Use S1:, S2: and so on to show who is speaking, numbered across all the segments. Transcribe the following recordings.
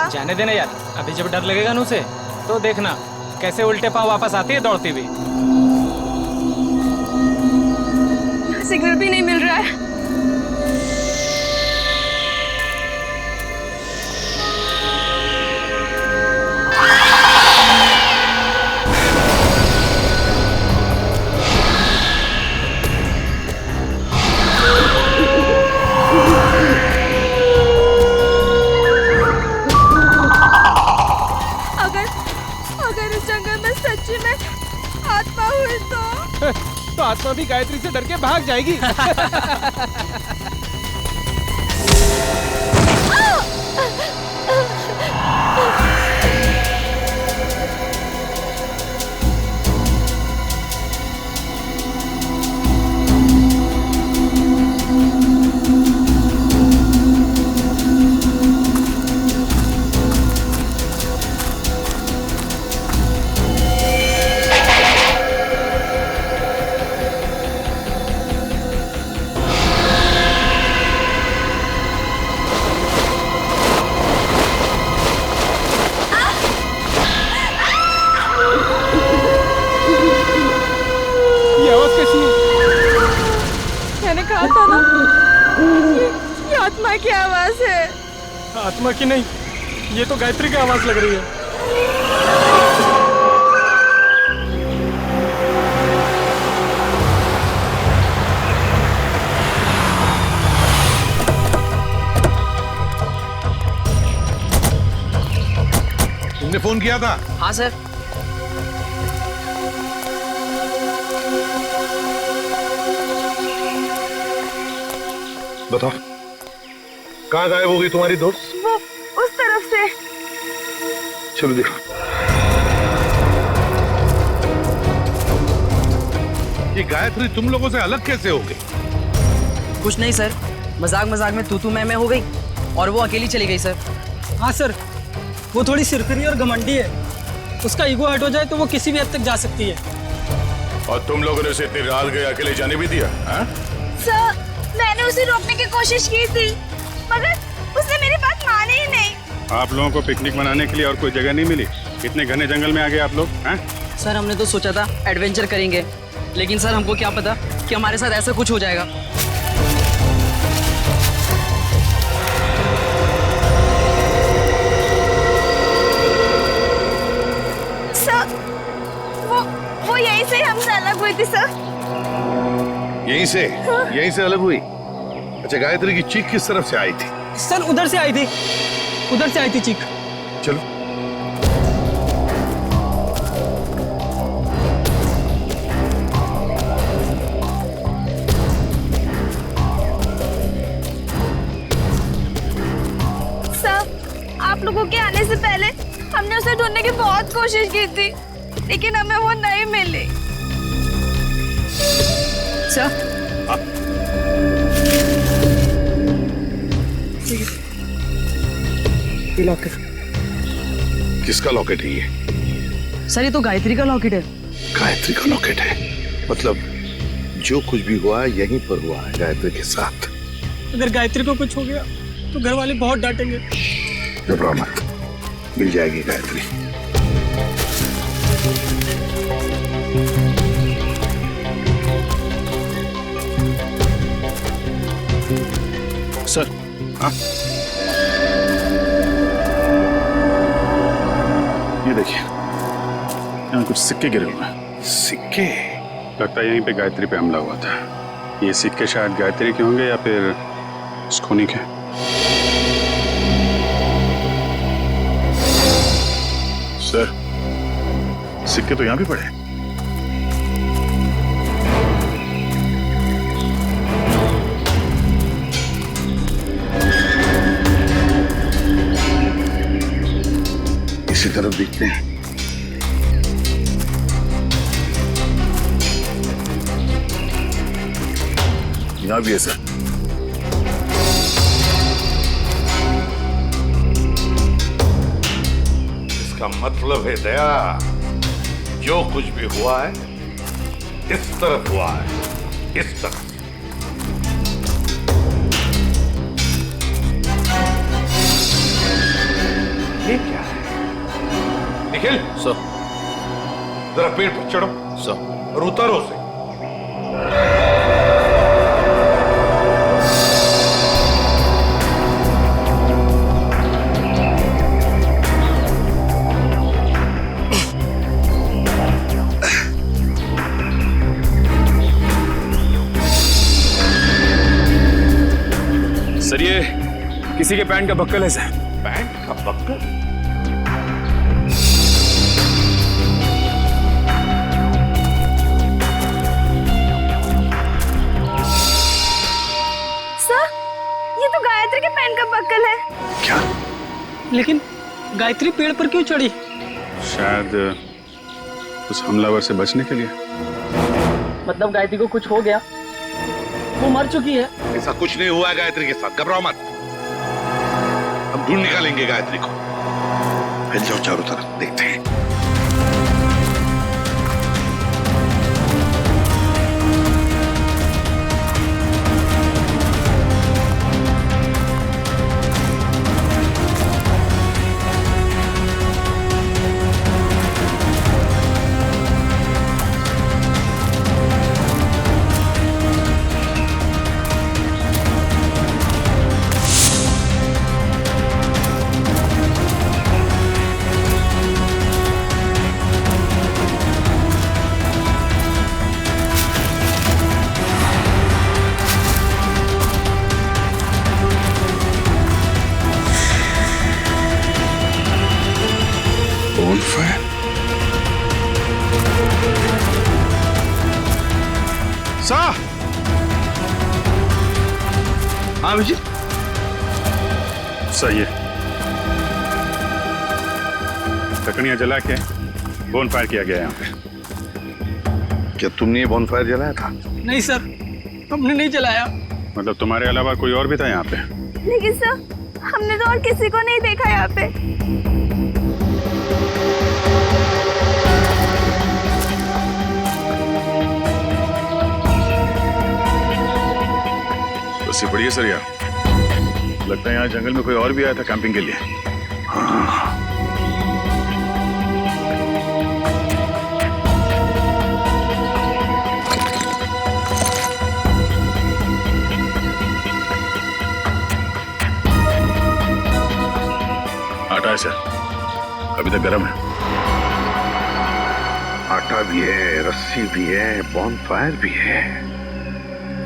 S1: जाने देना यार, अभी जब डर लगेगा ना उसे तो देखना कैसे उल्टे पांव वापस आती है दौड़ती हुई।
S2: सिग्नल भी नहीं मिल रहा है। अगर इस जंगल में सच्ची में आत्मा हुई तो
S3: आत्मा भी गायत्री से डर के भाग जाएगी।
S2: मैंने कहा था ना, ये आत्मा की आवाज है।
S1: आत्मा की नहीं, ये तो गायत्री की आवाज लग रही है।
S4: तुमने फोन किया था?
S5: हाँ सर।
S4: बताओ, कहाँ गायब हो गई तुम्हारी दोस्त?
S2: वो उस तरफ से।
S4: चलो देखो। ये गायत्री तुम लोगों से अलग कैसे हो गई?
S5: कुछ नहीं सर, मजाक मजाक में तू मैं हो गई और वो अकेली चली गई सर।
S6: हाँ सर, वो थोड़ी सिरफिरी और घमंडी है। उसका ईगो हट हो जाए तो वो किसी भी हद तक जा सकती है।
S7: और तुम लोगों ने उसे इतनी रात गए अकेले जाने भी दिया?
S2: सर, मैंने उसे रोकने की कोशिश की थी, मगर उसने मेरी बात मानी ही नहीं।
S8: आप लोगों को पिकनिक मनाने के लिए और कोई जगह नहीं मिली? इतने घने जंगल में आ गए आप लोग हैं?
S5: सर हमने तो सोचा था एडवेंचर करेंगे, लेकिन सर हमको क्या पता कि हमारे साथ ऐसा कुछ हो जाएगा।
S2: सर, वो यहीं से हमसे अलग हुई थी सर।
S4: यहीं से?
S2: हाँ।
S4: यहीं से अलग हुई? अच्छा, गायत्री की चीख किस तरफ से आई थी?
S6: सर उधर से आई थी, उधर से आई थी चीख।
S4: चलो।
S2: सर, आप लोगों के आने से पहले हमने उसे ढूंढने की बहुत कोशिश की थी, लेकिन हमें वो नहीं मिली।
S5: सर ये लॉकेट।
S4: किसका लॉकेट है ये?
S5: सर ये तो गायत्री का लॉकेट है।
S4: गायत्री का लॉकेट है? मतलब जो कुछ भी हुआ है यहीं पर हुआ है गायत्री के साथ।
S6: अगर गायत्री को कुछ हो गया तो घर वाले बहुत डांटेंगे।
S4: घबराओ मत, मिल जाएगी गायत्री।
S8: सर।
S4: हाँ?
S8: ये देखिए, यहाँ कुछ सिक्के गिरे हुए हैं।
S4: सिक्के?
S8: लगता है यहीं पे गायत्री पे हमला हुआ था। ये सिक्के शायद गायत्री के होंगे या फिर स्कोनी के।
S7: सर, सिक्के तो यहाँ भी पड़े।
S4: इसी तरफ देखते हैं।
S7: यहाँ भी है सर।
S4: इसका मतलब है दया, जो कुछ भी हुआ है इस तरफ हुआ है, इस तरफ। ये क्या है? निखिल,
S9: सर।
S4: जरा पेड़ पर चढ़ो
S9: सर।
S4: और उतारो उसे।
S9: सर ये किसी के पैंट का बक्कल है सर।
S4: पैंट का बक्कल?
S2: सर, ये तो गायत्री के पैंट का बक्कल है।
S8: क्या?
S6: लेकिन गायत्री पेड़ पर क्यों चढ़ी?
S8: शायद उस हमलावर से बचने के लिए।
S5: मतलब गायत्री को कुछ हो गया, वो मर चुकी है।
S4: ऐसा कुछ नहीं हुआ है गायत्री के साथ, घबराओ मत। हम ढूंढ निकालेंगे गायत्री को। फैल जाओ चारों तरफ, देखते हैं।
S8: Bonfire?
S4: सा, हाँ विजय,
S8: सही है। लकड़ियां जला के बोनफायर किया गया यहाँ पे।
S4: क्या तुमने ये बॉनफायर जलाया था?
S6: नहीं सर, हमने नहीं जलाया।
S8: मतलब तुम्हारे अलावा कोई और भी था यहाँ पे?
S2: लेकिन सर, हमने तो और किसी को नहीं देखा यहाँ पे।
S8: बस बढ़िया सर यार, लगता है यहाँ जंगल में कोई और भी आया था कैंपिंग के लिए। हाँ। आटा है सर, अभी तक गर्म है।
S4: आटा भी है, रस्सी भी है, बॉनफायर भी है।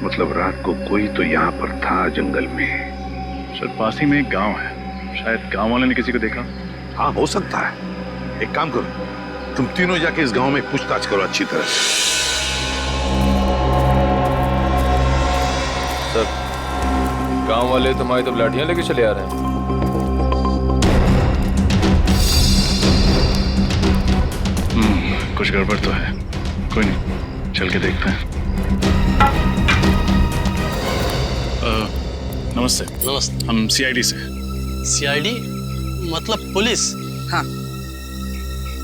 S4: मतलब रात को कोई तो यहाँ पर था जंगल में।
S8: सर पास ही में एक गांव है, शायद गांव वाले ने किसी को देखा।
S4: हाँ हो सकता है। एक काम करो, तुम तीनों जाके इस गांव में पूछताछ करो अच्छी तरह से।
S9: सर गांव वाले तुम्हारी तो लाठियां लेके चले आ रहे हैं।
S8: कुछ गड़बड़ तो है, कोई नहीं, चल के देखते हैं। नमस्ते।
S5: नमस्ते।
S8: हम सीआईडी से।
S5: सीआईडी मतलब पुलिस?
S10: हाँ,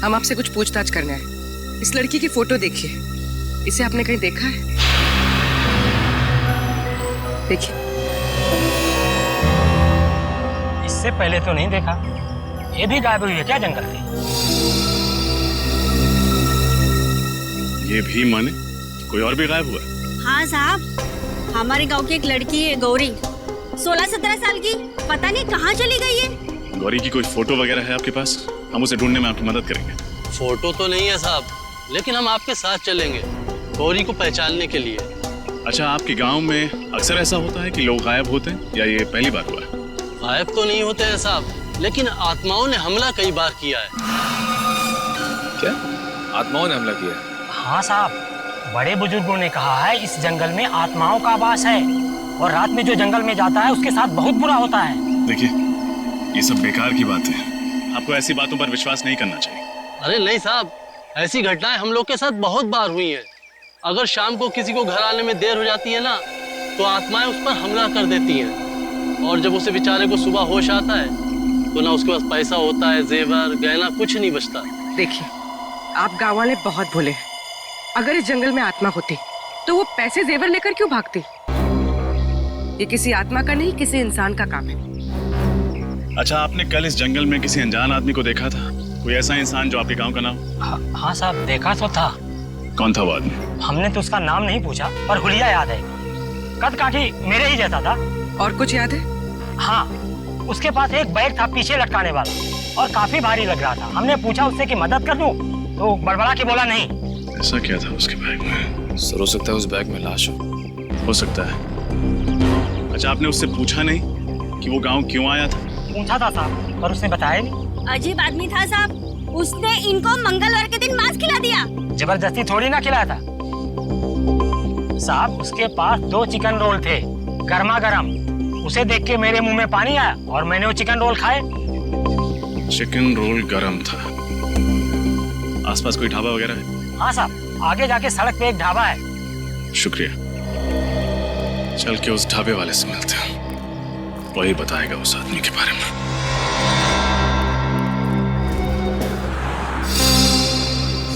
S10: हम आपसे कुछ पूछताछ करना है। इस लड़की की फोटो देखिए, इसे आपने कहीं देखा है? देखिए।
S6: इससे पहले तो नहीं देखा। ये भी गायब हुई है क्या जंगल से?
S8: ये भी माने कोई और भी गायब हुआ?
S11: हाँ साहब, हमारे गांव की एक लड़की है गौरी, 16-17 साल की, पता नहीं कहाँ चली गई है।
S8: गौरी की कोई फोटो वगैरह है आपके पास? हम उसे ढूंढने में आपकी मदद करेंगे।
S5: फोटो तो नहीं है साहब, लेकिन हम आपके साथ चलेंगे गौरी को पहचानने के लिए।
S8: अच्छा, आपके गांव में अक्सर ऐसा होता है कि लोग गायब होते हैं या ये पहली बार हुआ है?
S5: गायब तो नहीं होते हैं साहब, लेकिन आत्माओं ने हमला कई बार किया है।
S9: क्या आत्माओं ने हमला किया?
S6: हाँ साहब, बड़े बुजुर्गों ने कहा है इस जंगल में आत्माओं का वास है और रात में जो जंगल में जाता है उसके साथ बहुत बुरा होता है।
S8: देखिए, ये सब बेकार की बात है, आपको ऐसी बातों पर विश्वास नहीं करना चाहिए।
S5: अरे नहीं साहब, ऐसी घटनाएं हम लोग के साथ बहुत बार हुई हैं। अगर शाम को किसी को घर आने में देर हो जाती है ना, तो आत्माएं उस पर हमला कर देती हैं। और जब उसे बेचारे को सुबह होश आता है तो ना उसके पास पैसा होता है, जेवर गहना कुछ नहीं बचता।
S10: देखिए, आप गाँव वाले बहुत भोले हैं। अगर इस जंगल में आत्मा होती तो वो पैसे जेवर लेकर क्यों भागती? ये किसी आत्मा का नहीं, किसी इंसान का काम है।
S8: अच्छा, आपने कल इस जंगल में किसी अनजान आदमी को देखा था? कोई ऐसा इंसान जो आपके गांव का नाम?
S6: हाँ साहब, देखा तो था।
S8: कौन था वो आदमी?
S6: हमने तो उसका नाम नहीं पूछा, पर हुलिया याद है। कद काठी मेरे ही जैसा था।
S10: और कुछ याद है?
S6: हाँ, उसके पास एक बैग था पीछे लटकाने वाला और काफी भारी लग रहा था। हमने पूछा उससे कि मदद कर दूं, तो बड़बड़ा के बोला नहीं।
S8: ऐसा क्या था उसके बैग में?
S9: सर, हो सकता है उस बैग में लाश
S8: हो सकता है। अच्छा, आपने उससे पूछा नहीं कि वो गांव क्यों आया था?
S6: पूछा था साहब, पर उसने बताया नहीं।
S11: अजीब आदमी था साहब, उसने इनको मंगलवार के दिन मांस खिला दिया।
S6: जबरदस्ती थोड़ी ना खिलाया था साहब। उसके पास 2 चिकन रोल थे, गर्मा गर्म। उसे देख के मेरे मुंह में पानी आया और मैंने वो चिकन रोल खाए।
S8: चिकन रोल गरम था। आसपास कोई ढाबा वगैरह है?
S6: हाँ साहब, आगे जाके सड़क पे एक ढाबा है।
S8: शुक्रिया। चल के उस ढाबे वाले से मिलते हैं, वही बताएगा उस आदमी के बारे में।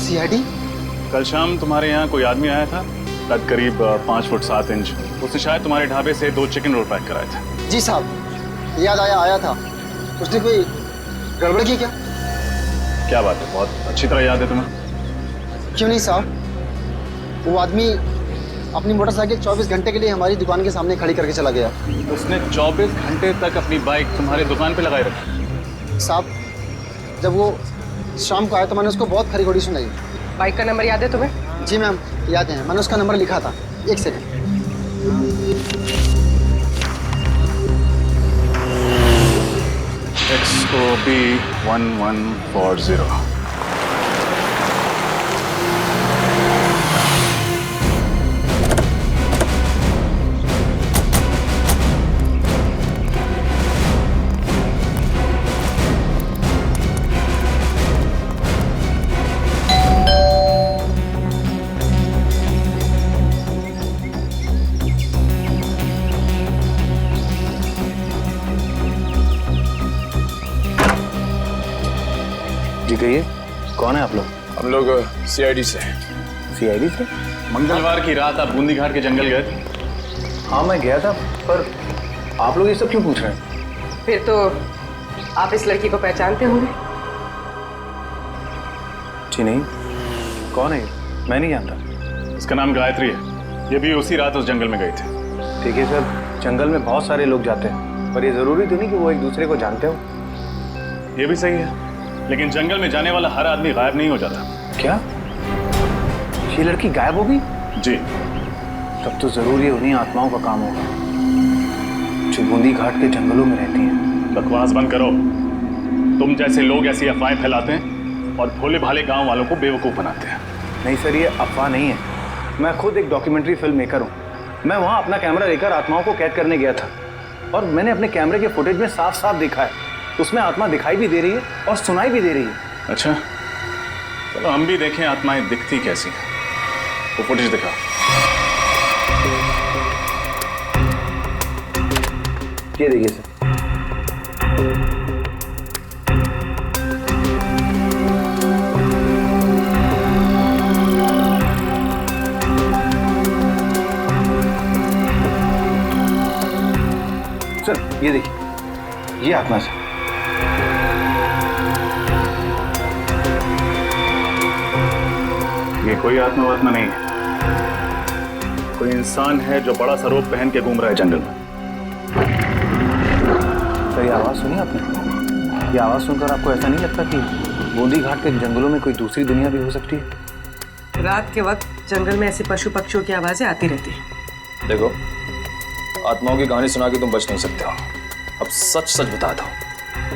S3: सीआईडी?
S8: कल शाम तुम्हारे यहाँ कोई आदमी आया था, कद करीब 5 फुट 7 इंच। उसने शायद तुम्हारे ढाबे से 2 चिकन रोल पैक कराए थे।
S3: जी साहब, याद आया था। उसने कोई गड़बड़ की क्या?
S8: क्या बात है, बहुत अच्छी तरह याद है तुम्हें।
S3: क्यों नहीं साहब, वो आदमी अपनी मोटरसाइकिल 24 घंटे के लिए हमारी दुकान के सामने खड़ी करके चला गया।
S8: उसने 24 घंटे तक अपनी बाइक तुम्हारे दुकान पे लगाए रखी?
S3: साहब, जब वो शाम को आया तो मैंने उसको बहुत खरी खोड़ी सुनाई।
S10: बाइक का नंबर याद है तुम्हें?
S3: जी मैम, याद है। मैंने उसका नंबर लिखा था। एक सेकंड।
S8: XOB 1140।
S12: जी कहिए, कौन है आप लोग?
S9: हम लोग CID से।
S12: CID से?
S8: मंगलवार की रात आप बूंदी घाट के जंगल गए थे?
S12: हाँ, मैं गया था, पर आप लोग ये सब क्यों पूछ रहे हैं?
S10: फिर तो आप इस लड़की को पहचानते होंगे।
S12: जी नहीं, कौन है ये? मैं नहीं जानता।
S8: इसका नाम गायत्री है। ये भी उसी रात उस जंगल में गई थी।
S12: ठीक है सर, जंगल में बहुत सारे लोग जाते हैं, पर ये जरूरी तो नहीं कि वो एक दूसरे को जानते हो।
S8: ये भी सही है, लेकिन जंगल में जाने वाला हर आदमी गायब नहीं हो जाता।
S12: क्या? ये लड़की गायब हो गई?
S8: जी।
S12: तब तो जरूर ये उन्हीं आत्माओं का काम होगा जो बूंदी घाट के जंगलों में रहती हैं।
S8: बकवास बंद करो। तुम जैसे लोग ऐसी अफवाहें फैलाते हैं और भोले भाले गांव वालों को बेवकूफ बनाते हैं।
S12: नहीं सर, ये अफवाह नहीं है। मैं खुद एक डॉक्यूमेंट्री फिल्म मेकर हूँ। मैं वहाँ अपना कैमरा लेकर आत्माओं को कैद करने गया था और मैंने अपने कैमरे के फुटेज में साफ साफ देखा है, उसमें आत्मा दिखाई भी दे रही है और सुनाई भी दे रही है।
S8: अच्छा, चलो हम भी देखें आत्माएं दिखती कैसी हैं। वो फुटेज दिखा।
S12: ये देखिए सर। सर ये देखिए, ये आत्मा है।
S8: ये कोई आत्मा नहीं है, कोई इंसान है जो बड़ा सा रोब पहन के घूम रहा है जंगल में।
S12: सर ये आवाज सुनी आपने? ये आवाज सुनकर आपको ऐसा नहीं लगता कि बूंदी घाट के जंगलों में कोई दूसरी दुनिया भी हो सकती है?
S10: रात के वक्त जंगल में ऐसे पशु पक्षियों की आवाजें आती रहती हैं।
S9: देखो, आत्माओं की कहानी सुना के तुम बच नहीं सकते हो। अब सच सच बता दो,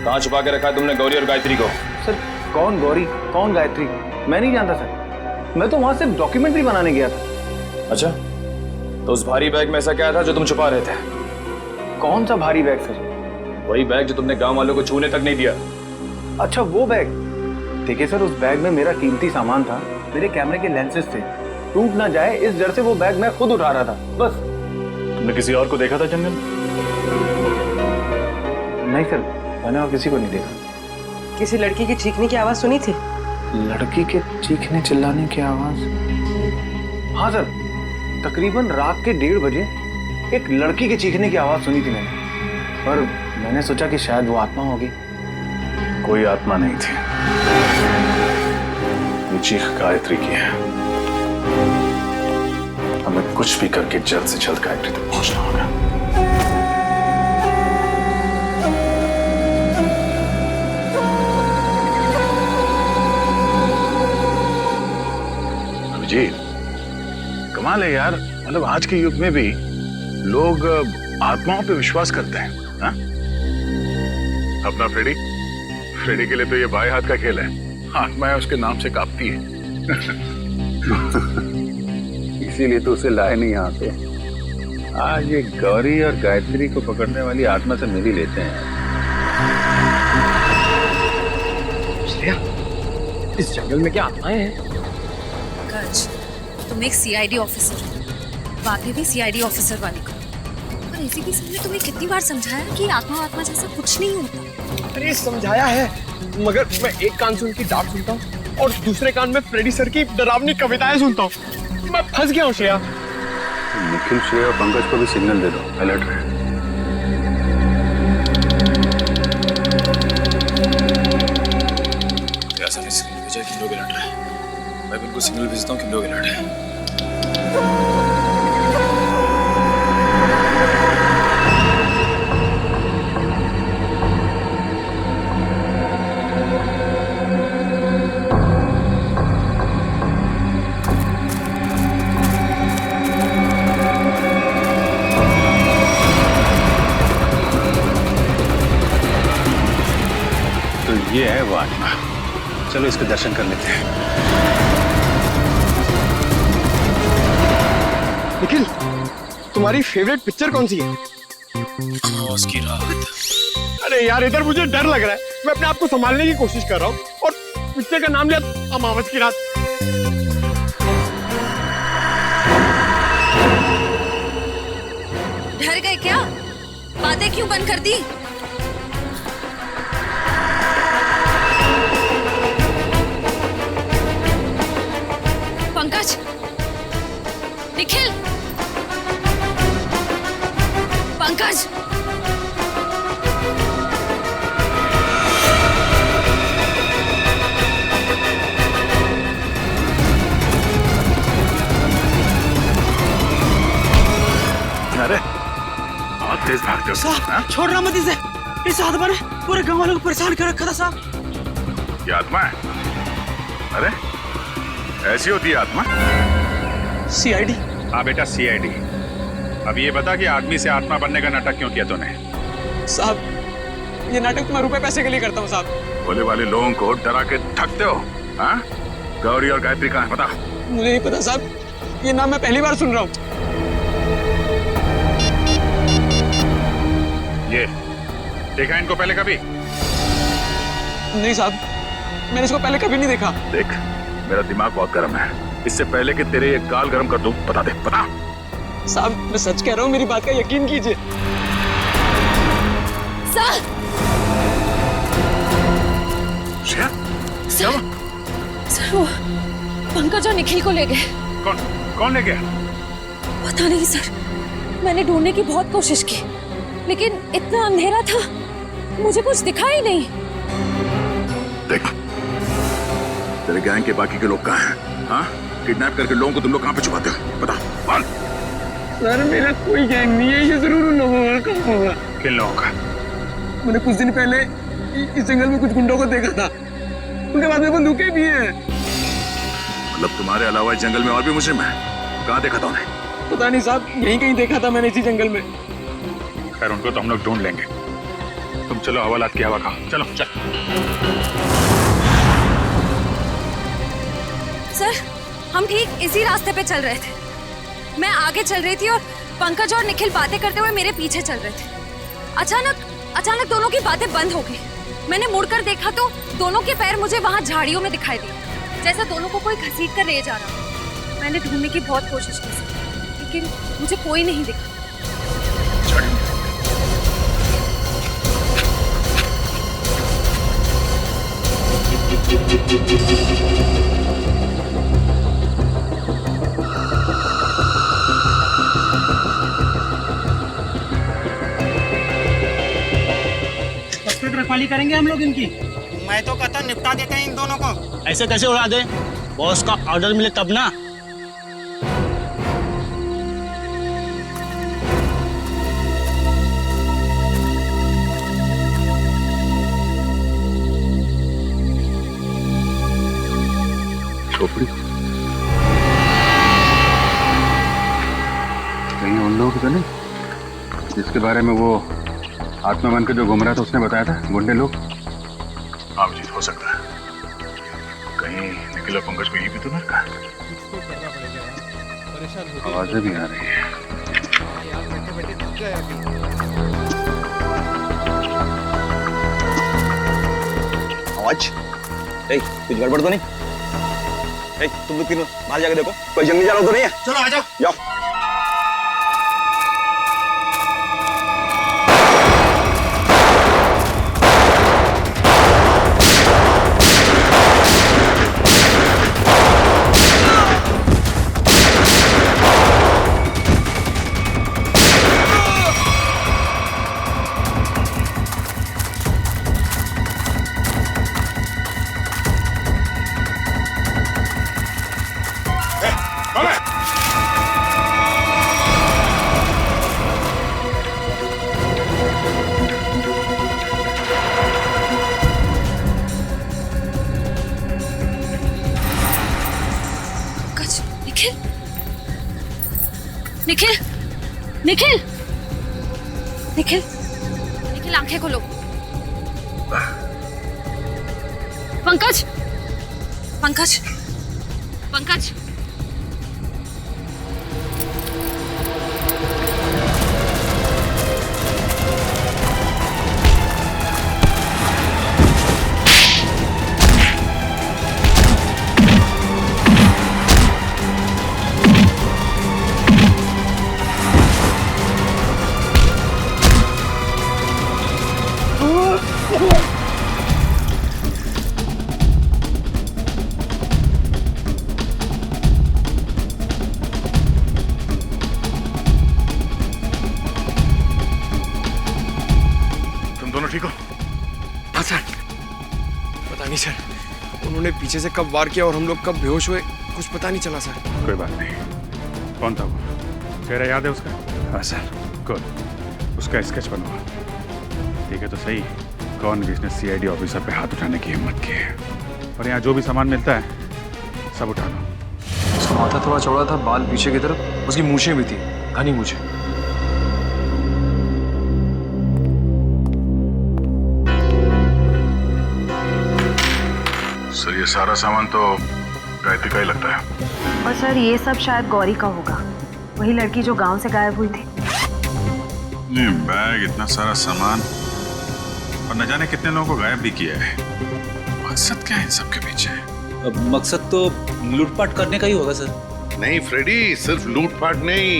S9: कहाँ छुपा के रखा है तुमने गौरी और गायत्री को?
S12: सर कौन गौरी, कौन गायत्री, मैं नहीं जानता सर। मैं तो वहां सिर्फ डॉक्यूमेंट्री बनाने गया था।
S9: अच्छा, तो उस भारी बैग में ऐसा क्या था जो तुम छुपा रहे थे?
S12: कौन सा भारी बैग सर?
S9: वही बैग जो तुमने गांव वालों को छूने तक नहीं दिया।
S12: अच्छा वो बैग। देखिए सर, उस बैग में मेरा कीमती सामान था, मेरे कैमरे के लेंसेज थे। टूट ना जाए इस डर से वो बैग मैं खुद उठा रहा था, बस।
S8: तुमने किसी और को देखा था जंगल?
S12: नहीं सर, मैंने और किसी को नहीं देखा।
S10: किसी लड़की की चीखने की आवाज सुनी थी?
S12: लड़की के चीखने चिल्लाने की आवाज? हाँ सर, तकरीबन रात के 1:30 बजे एक लड़की के चीखने की आवाज सुनी थी मैंने, पर मैंने सोचा कि शायद वो आत्मा होगी।
S8: कोई आत्मा नहीं थी, ये चीख गायत्री की है। हमें कुछ भी करके जल्द से जल्द गायत्री तक पहुंचना होगा। अभिजीत, कमाल है यार, मतलब आज के युग में भी लोग आत्माओं पे विश्वास करते हैं। हा? अपना फ्रेडी के लिए तो ये बाएं हाथ का खेल है, आत्माएं उसके नाम से कांपती है।
S4: इसीलिए तो उसे लाए नहीं यहाँ पे। आज ये गौरी और गायत्री को पकड़ने वाली आत्मा से मिल ही लेते हैं।
S1: श्रेया, इस जंगल में क्या आत्माएं हैं?
S2: पंकज, तुम एक सीआईडी ऑफिसर हो, बातें भी सीआईडी ऑफिसर वाली को। और एसीपी साहब ने तुम्हें कितनी बार समझाया कि आत्मा जैसा कुछ नहीं होता।
S13: अरे समझाया है, मगर मैं एक कान से उनकी डांट सुनता हूँ और दूसरे कान में फ्रेडी सर की डरावनी कविताएं सुनता हूँ। मैं फंस गया हूँ श्रेया।
S4: निखिल, श्रेया और पंकज को भी सिग्नल दे दो, अलर्ट रहे।
S9: ऐसा नहीं सिग्नल भेजा कि लोग अलर्ट रहे। मैं बिल्कुल सिग्नल भेजता हूँ कि लोग अलर्ट है।
S4: ये है वो आत्मा, चलो इसके दर्शन कर लेते हैं।
S13: निखिल, तुम्हारी फेवरेट पिक्चर कौन सी है?
S9: अमावस की रात।
S13: अरे यार, इधर मुझे डर लग रहा है। मैं अपने आप को संभालने की कोशिश कर रहा हूँ और पिक्चर का नाम लिया अमावस की रात।
S2: डर गए क्या? बातें क्यों बंद कर दी? पंकज, निखिल, पंकज,
S8: अरे बहुत तेज भागते हो
S6: साहब। छोड़ना मत इसे, इस आत्मा ने पूरे गांव वालों को परेशान कर रखा था साहब।
S8: ये आत्मा है? अरे ऐसी होती है आत्मा?
S6: सीआईडी।
S8: हाँ बेटा, सीआईडी। अब ये बता कि आदमी से आत्मा बनने का नाटक क्यों किया तूने?
S6: साहब, ये नाटक मैं रुपए पैसे के लिए करता हूँ साहब।
S8: भोले वाले लोगों को डरा के ठगते हो। हाँ? गौरी और गायत्री कहाँ है बता?
S6: मुझे नहीं पता साहब, ये नाम मैं पहली बार सुन रहा हूँ।
S8: ये देखा इनको पहले कभी?
S6: नहीं साहब, मैंने इसको पहले कभी नहीं देखा।
S8: देख, मेरा दिमाग बहुत गर्म है, इससे पहले कि तेरे ये गाल गर्म कर दूं, बता दे, बता।
S6: साहब, मैं सच कह रहा हूँ, मेरी बात का यकीन कीजिए।
S2: सर, सर वो पंकज और निखिल को ले गए।
S8: कौन ले गया?
S2: पता नहीं सर, मैंने ढूंढने की बहुत कोशिश की, लेकिन इतना अंधेरा था, मुझे कुछ दिखा ही नहीं।
S8: देख, तेरे गैंग के बाकी के लोग कहाँ हैं? हाँ? किडनैप करके लोगों को तुम लोग कहाँ पे छुपाते हो? बता, बोल।
S13: सर, मेरा कोई गैंग नहीं है, ये जरूर उन लोगों का होगा।
S8: किन लोगों का?
S13: मैंने कुछ दिन पहले इस जंगल में कुछ गुंडों को देखा था, उनके बाद में बंदूकें भी हैं।
S8: मतलब तुम्हारे अलावा इस जंगल में और भी मुजरिम हैं? कहाँ देखा था उन्हें?
S13: पता नहीं साहब, यहीं कहीं देखा था मैंने इसी जंगल में।
S8: खैर, उनको तो हम लोग ढूंढ लेंगे। तुम चलो, हवालात की हवा खाओ। चलो चल।
S2: सर, हम ठीक इसी रास्ते पे चल रहे थे। मैं आगे चल रही थी और पंकज और निखिल बातें करते हुए मेरे पीछे चल रहे थे। अचानक दोनों की बातें बंद हो गई। मैंने मुड़कर देखा तो दोनों के पैर मुझे वहां झाड़ियों में दिखाई दिए, जैसे दोनों को कोई घसीट कर ले जा रहा। मैंने ढूंढने की बहुत कोशिश की, लेकिन मुझे कोई नहीं दिखा।
S6: खाली करेंगे हम लोग इनकी।
S14: मैं तो कहता निपटा देते हैं इन दोनों को।
S5: ऐसे कैसे उड़ा दे? बॉस का ऑर्डर मिले तब ना।
S8: खोपड़ी कहीं उन लोगों की तो नहीं जिसके बारे में वो आत्मा बन के जो घूम रहा था उसने बताया था, गुंडे लोग? हाँ जीत हो सकता है। कहीं निखिल और पंकज को यही भी तो ना रखा। आवाजें भी आ रही है।
S15: आवाज कुछ गड़बड़ तो नहीं? तुम लोग तीनों बाहर जाके देखो, कोई जंगली जानवर तो नहीं है?
S14: चलो आ जाओ।
S15: जाओ।
S2: निखिल निखिल निखिल निखिल आंखें खोलो। पंकज पंकज पंकज
S8: ठीक हो?
S13: हाँ सर। पता नहीं सर, उन्होंने पीछे से कब वार किया और हम लोग कब बेहोश हुए, कुछ पता नहीं चला सर।
S8: कोई बात नहीं। कौन था वो? चेहरा याद है उसका? हाँ सर। गुड। उसका स्केच बनवा। ठीक है तो सही, कौन जिसने सीआईडी ऑफिसर पे हाथ उठाने की हिम्मत की है? और यहाँ जो भी सामान मिलता है सब उठा लो।
S9: उसका माथा थोड़ा चौड़ा था, बाल पीछे की तरफ, उसकी मूछें भी थी, घनी मूछें।
S8: सर ये सारा सामान तो गायत्री का ही लगता है।
S16: और सर ये सब शायद गौरी का होगा, वही लड़की जो गांव से गायब हुई थी।
S8: नहीं, बैग, इतना सारा सामान और न जाने कितने लोगों को गायब भी किया है। मकसद क्या है इन सब के पीछे?
S17: अब मकसद तो लूटपाट करने का ही होगा सर।
S4: नहीं फ्रेडी, सिर्फ लूटपाट नहीं,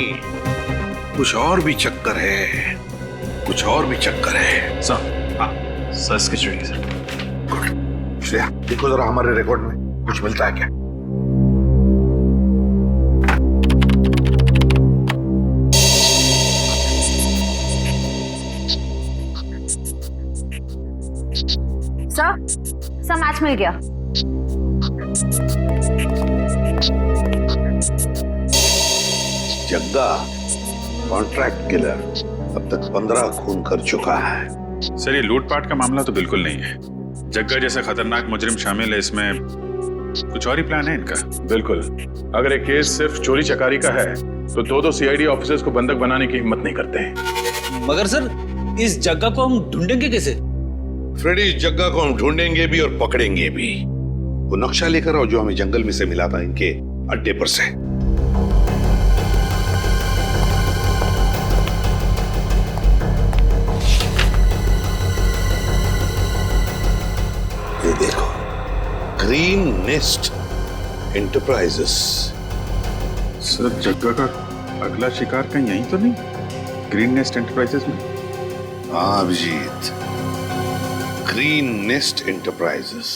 S4: कुछ और भी चक्कर है, कुछ और भी चक्कर है।
S9: सर हाँ सर, इसकी चुनिए सर।
S4: श्रेया देखो जरा हमारे रिकॉर्ड में कुछ मिलता है क्या?
S16: सर मैच मिल गया।
S4: जग्गा कॉन्ट्रैक्ट किलर अब तक 15 खून कर चुका है।
S8: सर ये लूटपाट का मामला तो बिल्कुल नहीं है। जग्गा जैसा खतरनाक मुजरिम शामिल है इसमें, कुछ और ही प्लान है इनका। बिल्कुल, अगर ये केस सिर्फ चोरी चकारी का है तो दो सीआईडी ऑफिसर्स को बंधक बनाने की हिम्मत नहीं करते हैं।
S17: मगर सर इस जग्गा को हम ढूंढेंगे कैसे?
S4: फ्रेडी, इस जग्गा को हम ढूंढेंगे भी और पकड़ेंगे भी। वो नक्शा लेकर आओ जो हमें जंगल में से मिला था इनके अड्डे पर से। ये देखो, ग्रीन नेस्ट एंटरप्राइजेस।
S8: सर जग्गा का अगला शिकार कहीं यहीं तो नहीं? ग्रीन नेस्ट एंटरप्राइजेस में?
S4: हाँ Abhijit, green nest enterprises.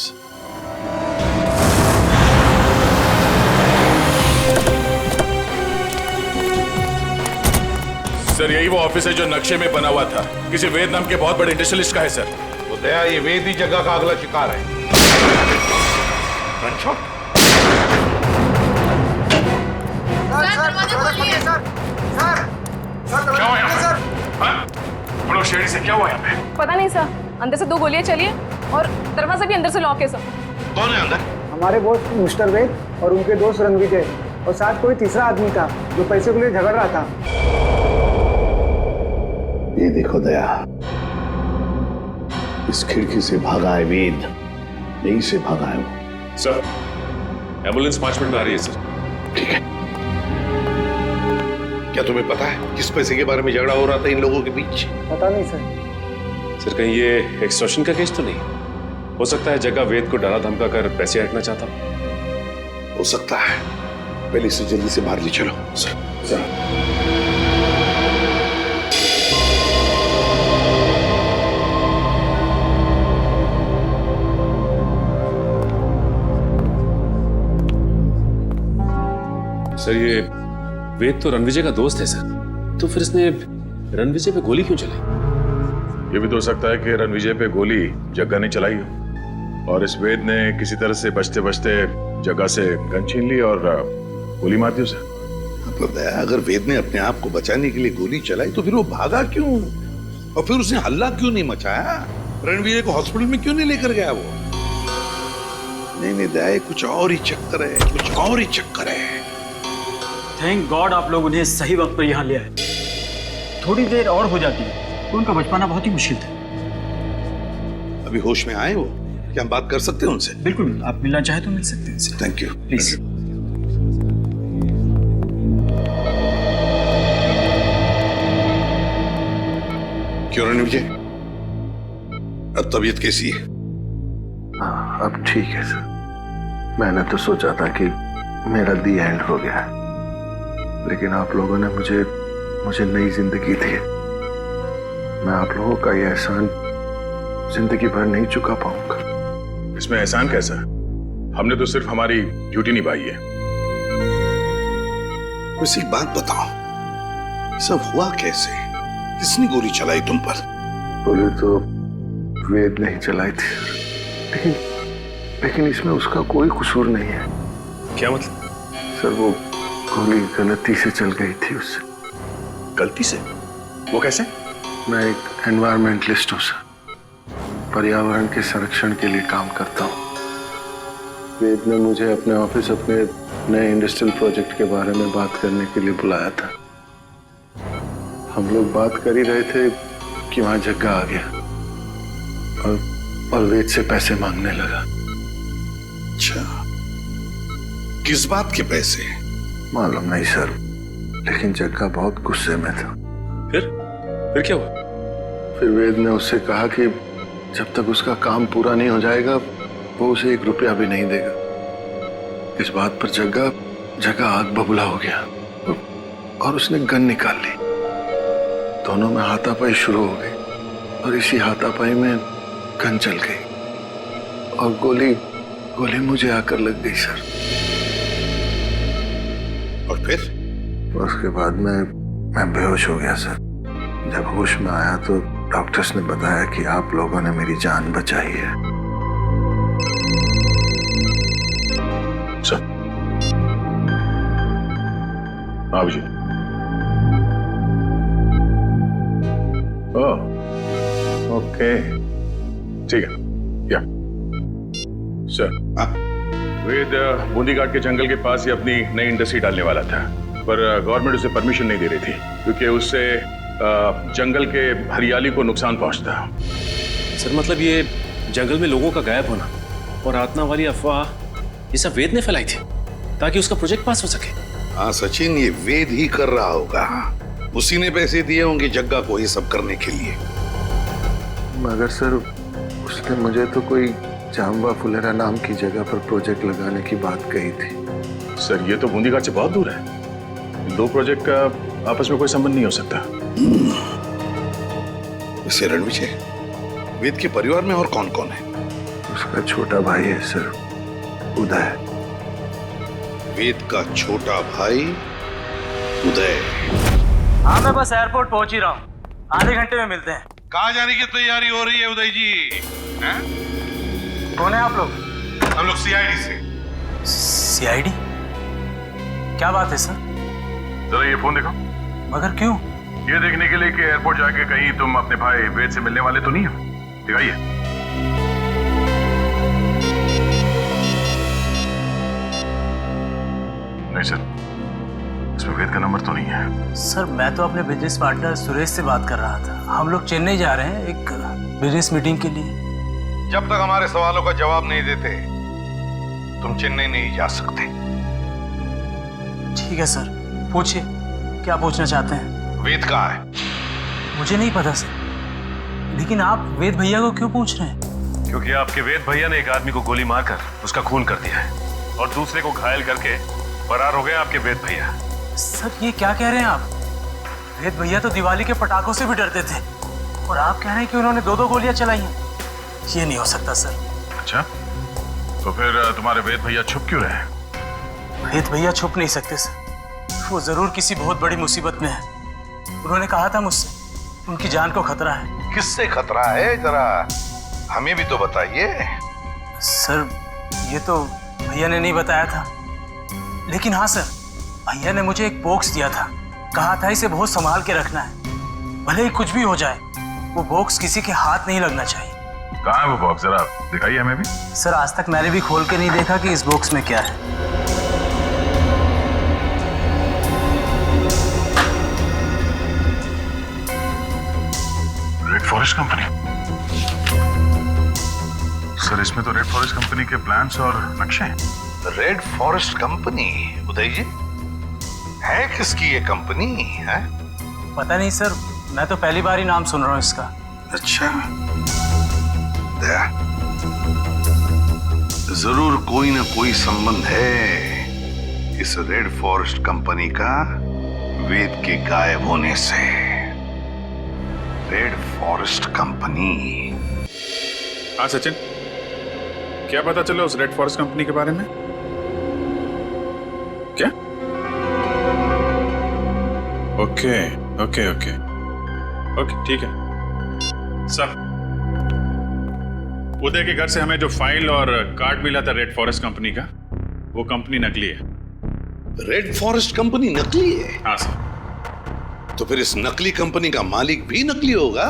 S8: Sir यही वो ऑफिस है जो नक्शे में बना हुआ था, किसी वेद नाम के बहुत बड़े इंडस्ट्रियलिस्ट का है सर।
S4: दया, ये वेद ही जगह का अगला शिकार है। रणछोड़,
S8: क्या हुआ यहाँ पे? हम लोग शेरी से क्या हुआ यहाँ पे?
S18: पता नहीं सर, अंदर से 2 गोलियां चली है और दरवाजा भी अंदर से लॉक है सर।
S4: कौन है अंदर?
S19: हमारे दोस्त मिस्टर वेद और उनके दोस्त रणविजय और साथ कोई तीसरा आदमी था जो पैसे के लिए झगड़ रहा था।
S4: ये देखो दया, इस खिड़की से भागा है वेद, यहीं से भागा है वो।
S7: सर, एम्बुलेंस 5 मिनट में आ रही है सर।
S4: ठीक है। क्या तुम्हें पता है किस पैसे के बारे में झगड़ा हो रहा था इन लोगों के बीच?
S19: पता नहीं सर।
S7: सर, कहीं ये एक्सटॉर्शन का केस तो नहीं? हो सकता है जगह वेद को डरा धमका कर पैसे हटना चाहता।
S4: हो सकता है। पहले इसे जल्दी से बाहर ले चलो। सर,
S7: सर, ये वेद तो रणविजय का दोस्त है सर, तो फिर इसने रणविजय पे गोली क्यों चलाई?
S8: ये भी तो हो सकता है कि रणविजय पे गोली जग्गा ने चलाई हो और इस वेद ने किसी तरह से बचते बचते जग्गा से गन छीन ली और गोली मार दी उसे।
S4: मतलब दया, अगर वेद ने अपने आप को बचाने के लिए गोली चलाई तो फिर वो भागा क्यों और फिर उसने हल्ला क्यों नहीं मचाया? रणविजय को हॉस्पिटल में क्यों नहीं लेकर गया वो? नहीं दया, कुछ और ही चक्कर है, कुछ और ही चक्कर है।
S20: थैंक गॉड आप लोग उन्हें सही वक्त पर यहाँ ले आए। थोड़ी देर और हो जाती तो उनका बच पाना बहुत ही मुश्किल था।
S4: अभी होश में आए वो? क्या हम बात कर सकते हैं उनसे?
S20: बिल्कुल, आप मिलना चाहे तो मिल सकते हैं।
S4: Thank you.
S20: प्लीज।
S4: क्यों रणविजय, अब तबीयत कैसी है?
S21: हाँ, अब ठीक है सर। मैंने तो सोचा था कि मेरा दी एंड हो गया है, लेकिन आप लोगों ने मुझे नई जिंदगी दी है। मैं आप लोगों का ये एहसान जिंदगी भर नहीं चुका पाऊंगा।
S8: इसमें एहसान कैसा? हमने तो सिर्फ हमारी ड्यूटी निभाई है।
S4: वैसे एक बात बताओ, सब हुआ कैसे? किसने गोली चलाई तुम पर?
S21: गोली तो वेद ने ही चलाई थी, लेकिन इसमें उसका कोई कसूर नहीं है।
S7: क्या मतलब?
S21: सर, वो गोली गलती से चल गई थी उससे।
S8: गलती से? वो कैसे?
S21: मैं एक एनवायरमेंटलिस्ट हूँ सर, पर्यावरण के संरक्षण के लिए काम करता हूँ। वेद ने मुझे अपने ऑफिस अपने नए इंडस्ट्रियल प्रोजेक्ट के बारे में बात करने के लिए बुलाया था। हम लोग बात कर ही रहे थे कि वहां जग्गा आ गया और वेद से पैसे मांगने लगा।
S4: अच्छा, किस बात के पैसे?
S21: मालूम नहीं सर, लेकिन जग्गा बहुत गुस्से में था।
S7: फिर क्या हुआ?
S21: फिर वेद ने उससे कहा कि जब तक उसका काम पूरा नहीं हो जाएगा वो उसे 1 रुपया भी नहीं देगा। इस बात पर जग्गा आग बबूला हो गया और उसने गन निकाल ली। दोनों में हाथापाई शुरू हो गई और इसी हाथापाई में गन चल गई और गोली मुझे आकर लग गई सर।
S4: और फिर?
S21: उसके बाद मैं बेहोश हो गया सर। जब होश में आया तो डॉक्टर्स ने बताया कि आप लोगों ने मेरी जान बचाई है।
S8: सर, आप जी। ओह, ओके, ठीक है। या सर, वेद बूंदीघाट के जंगल के पास ही अपनी नई इंडस्ट्री डालने वाला था, पर गवर्नमेंट उसे परमिशन नहीं दे रही थी क्योंकि उससे जंगल के हरियाली को नुकसान पहुंचता।
S7: सर, मतलब ये जंगल में लोगों का गायब होना और आत्मा वाली अफवाह ये सब वेद ने फैलाई थी ताकि उसका प्रोजेक्ट पास हो सके।
S4: हाँ सचिन, ये वेद ही कर रहा होगा। उसी ने पैसे दिए होंगे जग्गा को ये सब करने के लिए।
S21: मगर सर, उसने मुझे तो कोई जाम्बा फुलेरा नाम की जगह पर प्रोजेक्ट लगाने की बात कही थी।
S8: सर, ये तो बूंदीघाट से बहुत दूर है। 2 प्रोजेक्ट का आपस में कोई संबंध नहीं हो सकता।
S4: इसे रणविजय, वेद के परिवार में और कौन कौन है?
S21: उसका छोटा भाई है सर, उदय।
S4: वेद का छोटा भाई उदय?
S20: हाँ, मैं बस एयरपोर्ट पहुंच ही रहा हूँ। आधे घंटे में मिलते हैं।
S4: कहाँ जाने की तैयारी हो रही है उदय जी? हैं?
S12: कौन है आप लोग?
S4: हम लोग सीआईडी से।
S17: सीआईडी? क्या बात है सर?
S8: जरा ये फोन देखो।
S17: मगर क्यों?
S8: ये देखने के लिए कि एयरपोर्ट जाके कहीं तुम अपने भाई वेद से मिलने वाले तो नहीं हो। दिखाइए। नहीं सर, इसमें वेद का नंबर तो नहीं है।
S17: सर मैं तो अपने बिजनेस पार्टनर सुरेश से बात कर रहा था। हम लोग चेन्नई जा रहे हैं एक बिजनेस मीटिंग के लिए।
S4: जब तक हमारे सवालों का जवाब नहीं देते तुम चेन्नई नहीं जा सकते।
S17: ठीक है सर, पूछिए क्या पूछना चाहते हैं।
S4: वेद कहाँ है?
S17: मुझे नहीं पता सर, लेकिन आप वेद भैया को क्यों पूछ रहे हैं?
S7: क्योंकि आपके वेद भैया ने एक आदमी को गोली मारकर उसका खून कर दिया है और दूसरे को घायल करके फरार हो गए आपके वेद भैया।
S17: सर ये क्या कह रहे हैं आप? वेद भैया तो दिवाली के पटाखों से भी डरते थे और आप कह रहे हैं कि उन्होंने 2-2 गोलियां चलाई हैं। ये नहीं हो सकता सर।
S8: अच्छा, तो फिर तुम्हारे वेद भैया छुप क्यों रहे?
S17: वेद भैया छुप नहीं सकते सर, वो जरूर किसी बहुत बड़ी मुसीबत में है। उन्होंने कहा था मुझसे उनकी जान को खतरा है।
S4: किससे खतरा है, जरा हमें भी तो बताइए।
S17: सर ये तो भैया ने नहीं बताया था, लेकिन हाँ सर, भैया ने मुझे एक बॉक्स दिया था, कहा था इसे बहुत संभाल के रखना है, भले ही कुछ भी हो जाए वो बॉक्स किसी के हाथ नहीं लगना चाहिए।
S8: कहाँ है वो बॉक्स, जरा दिखाइए हमें भी।
S17: सर आज तक मैंने भी खोल के नहीं देखा कि इस बॉक्स में क्या है।
S8: Red forest company? सर इसमें तो रेड फॉरेस्ट कंपनी के प्लान्स और नक्शे हैं।
S4: Red forest company? Uday ji है किसकी ये कंपनी है?
S17: पता नहीं सर, मैं तो पहली बार ही नाम सुन रहा हूँ इसका।
S4: अच्छा, जरूर कोई ना कोई संबंध है इस रेड फॉरेस्ट कंपनी का वेद के गायब होने से। Red forest company.
S8: हाँ सचिन, क्या पता चला उस रेड फॉरेस्ट कंपनी के बारे में? क्या? ओके ओके ओके ओके, ठीक है सर। उदय के घर से हमें जो फाइल और कार्ड मिला था रेड फॉरेस्ट कंपनी का, वो कंपनी नकली है।
S4: रेड फॉरेस्ट कंपनी नकली है?
S8: हाँ सर।
S4: तो फिर इस नकली कंपनी का मालिक भी नकली होगा?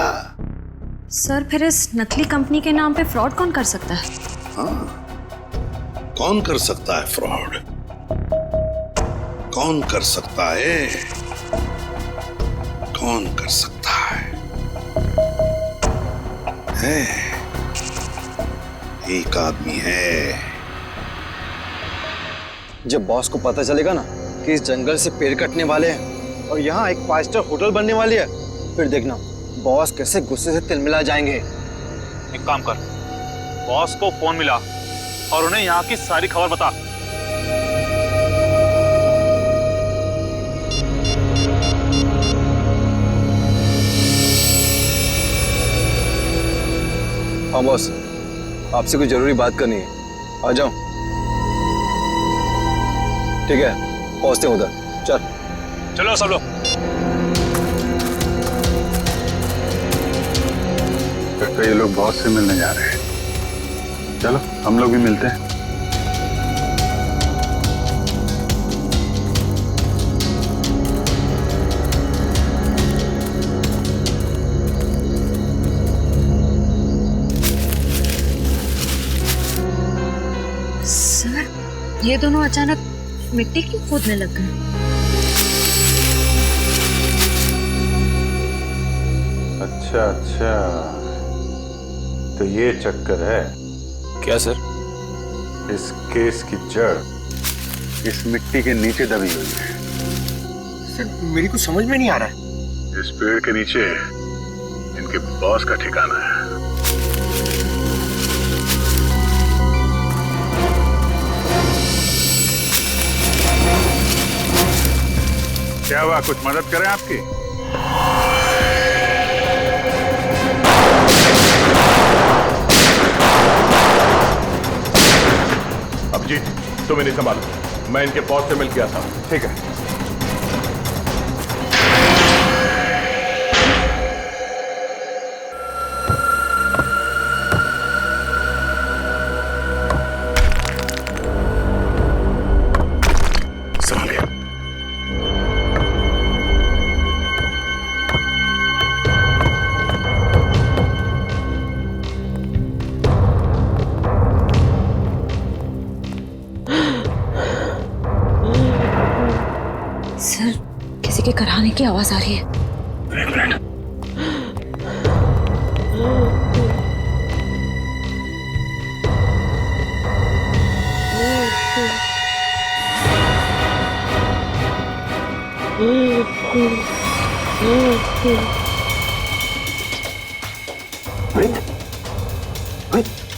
S2: सर फिर इस नकली कंपनी के नाम पे फ्रॉड कौन कर सकता है?
S4: हाँ, कौन कर सकता है फ्रॉड? कौन कर सकता है? कौन कर सकता है? एक आदमी है।
S12: जब बॉस को पता चलेगा ना कि इस जंगल से पेड़ कटने वाले हैं और यहाँ एक 5 स्टार होटल बनने वाली है, फिर देखना बॉस कैसे गुस्से से तिलमिला जाएंगे।
S20: एक काम कर, बॉस को फोन मिला और उन्हें यहाँ की सारी खबर बता।
S12: हाँ बॉस, आपसे कुछ जरूरी बात करनी है, आ जाओ। ठीक है, पहुंचते हैं उधर।
S20: चलो सब लोग।
S8: लगता है ये लोग बॉस से मिलने जा रहे हैं। चलो हम लोग भी मिलते हैं।
S2: सर ये दोनों अचानक मिट्टी क्यों खोदने लग गए?
S8: अच्छा अच्छा, तो ये चक्कर है
S9: क्या सर?
S8: इस केस की जड़ इस मिट्टी के नीचे दबी हुई है।
S13: सर मेरी कुछ समझ में नहीं आ रहा है।
S8: इस पेड़ के नीचे इनके बॉस का ठिकाना है। क्या हुआ, कुछ मदद करें आपकी?
S11: अभिजीत तुम इन्हें संभालो, मैं इनके बॉस से मिल के आता हूं।
S8: ठीक है।
S2: सर, किसी के कराने की आवाज आ रही है।
S8: एक मिनट।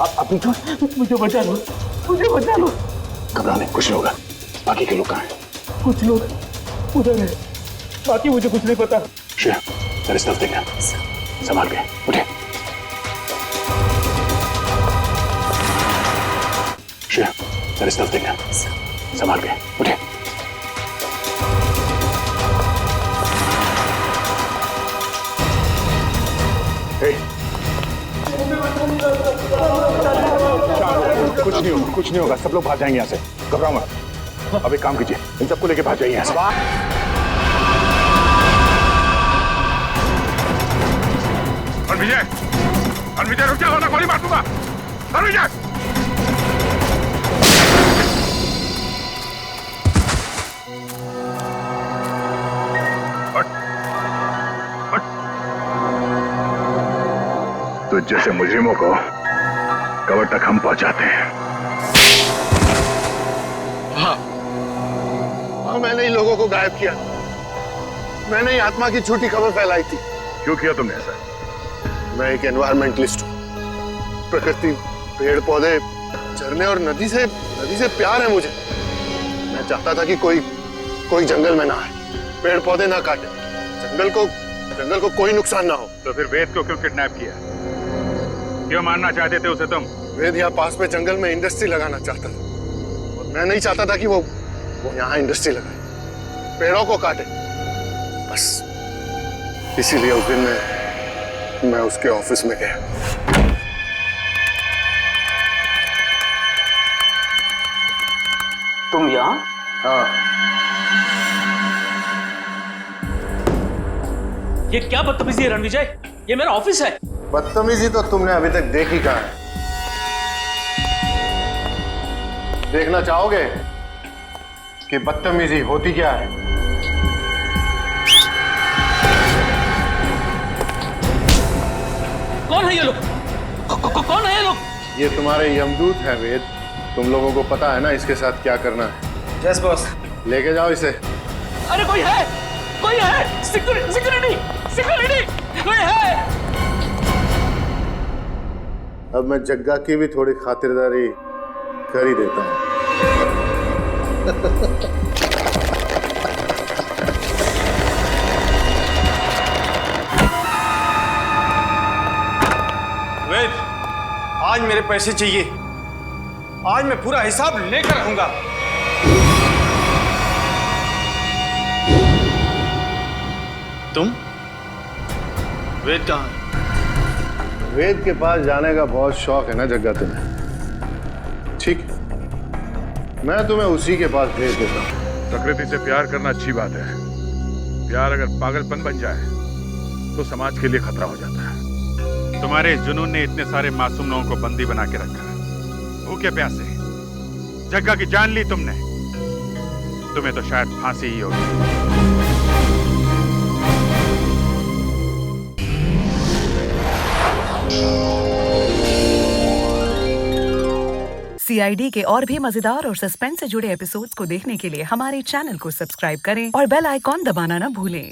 S17: आप मुझे बचा लो, मुझे बचा लो।
S8: घबराने कुछ नहीं होगा। बाकी के लोग कहाँ हैं?
S17: कुछ लोग उधर है, बाकी मुझे कुछ नहीं पता।
S8: श्रेया, तेरे स्टफ देखना, संभाल के उठे। श्रेया, तेरे स्टफ देखना, संभाल के उठे। कुछ नहीं होगा, सब लोग भाग जाएंगे यहाँ से। घबराओ मत। अब एक काम कीजिए, इन सबको लेके भाग जाइए यहाँ से।
S11: विजय रुक जा, वरना गोली मार दूंगा। विजय
S8: तो जैसे मुजरिमों को कबर तक हम पहुंचाते हैं।
S21: हाँ, मैंने ही लोगों को गायब किया। मैंने ही आत्मा की झूठी खबर फैलाई थी।
S8: क्यों किया तुमने ऐसा?
S21: मैं एक एनवायरमेंटलिस्ट हूँ। प्रकृति, पेड़ पौधे, झरने और नदी से प्यार है मुझे। मैं चाहता था कि कोई जंगल में ना आए, पेड़ पौधे ना काटे, जंगल को कोई नुकसान ना हो।
S11: तो फिर वेद को क्यों किडनैप किया? क्यों मारना चाहते थे उसे तुम?
S21: वेद यहाँ पास में जंगल में इंडस्ट्री लगाना चाहता था और मैं नहीं चाहता था कि वो यहाँ इंडस्ट्री लगाए, पेड़ों को काटे। बस इसीलिए उस दिन मैं उसके ऑफिस में गया।
S17: तुम यहाँ?
S21: हाँ।
S7: ये क्या बदतमीजी है रणविजय? ये मेरा ऑफिस है।
S21: बदतमीजी तो तुमने अभी तक देखी कहाँ है? देखना चाहोगे कि बदतमीजी होती क्या है?
S7: कौन है ये लोग? कौन है ये लोग?
S21: ये तुम्हारे यमदूत हैं वेद। तुम लोगों को पता है ना इसके साथ क्या करना है।
S17: Yes boss.
S21: लेके जाओ इसे।
S7: अरे कोई है, सिक्योरिटी कोई है।
S21: अब मैं जग्गा की भी थोड़ी खातिरदारी कर ही देता हूँ।
S17: वेद, आज मेरे पैसे चाहिए। आज मैं पूरा हिसाब लेकर रहूंगा।
S8: तुम? वेद कहाँ है?
S21: वेद के पास जाने का बहुत शौक है ना जग्गा तुम्हें? ठीक, मैं तुम्हें उसी के पास भेज देता हूँ।
S11: प्रकृति से प्यार करना अच्छी बात है। प्यार अगर पागलपन बन जाए तो समाज के लिए खतरा हो जाता है। तुम्हारे जुनून ने इतने सारे मासूम लोगों को बंदी बना के रखा। भूखे प्यासे जग्गा की जान ली तुमने। तुम्हें तो शायद फांसी ही होगी।
S3: CID के और भी मजेदार और सस्पेंस से जुड़े एपिसोड्स को देखने के लिए हमारे चैनल को सब्सक्राइब करें और बेल आइकॉन दबाना ना भूलें।